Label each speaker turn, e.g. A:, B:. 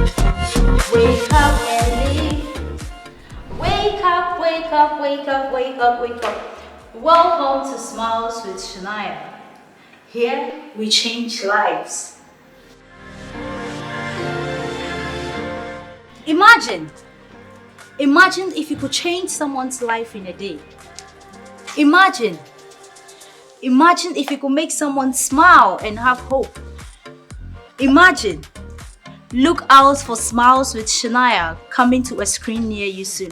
A: Wake up, Ellie. Wake up, wake up, wake up, wake up, wake up. Welcome to Smiles with Shania. Here we change lives. Imagine if you could change someone's life in a day. Imagine if you could make someone smile and have hope. Imagine. Look out for Smiles with Shania coming to a screen near you soon.